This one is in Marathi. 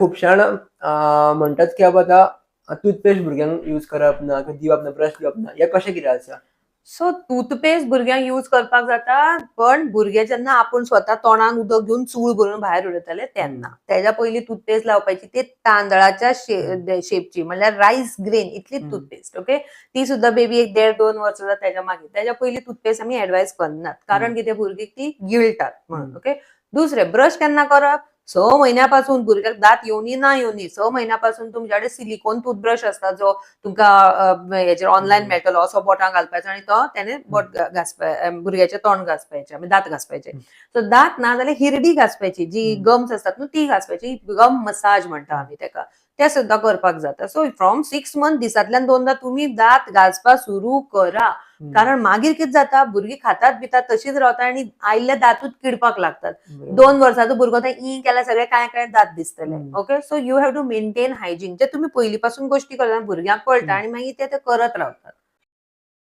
खूप जाण म्हणटात की बाबा आतां टूथपेस्ट भुरग्यांक यूज करप ना किंवा दिवप ना, ब्रश दिवप ना, हें कशें कितें आसा? सो टूथपेस्ट भुरग्यांक यूज करपाक जाता, पण भुरगे जेन्ना आपूण स्वता तोंडान उदक घेवन चूळ भरून भायर उडयताले तेन्ना. तेज्या पयलीं टूथपेस्ट लावपाची ती तांदळाच्या शेपची म्हणल्यार रायस ग्रेन इतलीच टूथपेस्ट. ओके, ती सुद्धा बेबी एक 1.5-2 वर्सां जाता तेज्या मागीर. तेज्या पयलीं टूथपेस्ट आमी एडवायस करनात, कारण कितें भुरगीं ती गिळटात म्हणून. ओके, दुसरें ब्रश केन्ना करप? 6 म्हयन्यापासून भुरग्याक दात येवनी ना येवनी 6 म्हयन्यापासून तुमच्या कडेन सिलिकॉन टूथब्रश आसता जो तुमकां हेचेर ऑनलायन मेळटलो, असो बोटां घालपाचो आनी तो तेणे बोट भुरग्याचें तोंड घासपाचें, दात घासपाचे. सो दात ना जाल्यार हिरडी घासपाची, जी गम्स असतात न्हू ती घासपाची, गम मसाज म्हणटा आमी तेका, ते सुद्दां करपाक जाता. सो फ्रॉम 6 मंथ दिसांतल्यान 2दा तुमी दात घासपाक सुरू करा, कारण मागीर कितें जाता भुरगीं खातात पितात तशीच रावतात आनी आयिल्ले दातूच किडपाक लागतात. 2 वर्साचो भुरगो थंय ई केल्यार सगळे काळे दात दिसतले. Okay, so you have to maintain hygiene. जे तुमी पयलीं पासून गोश्टी करता भुरग्यांक कळटा आनी मागीर ते करत रावतात.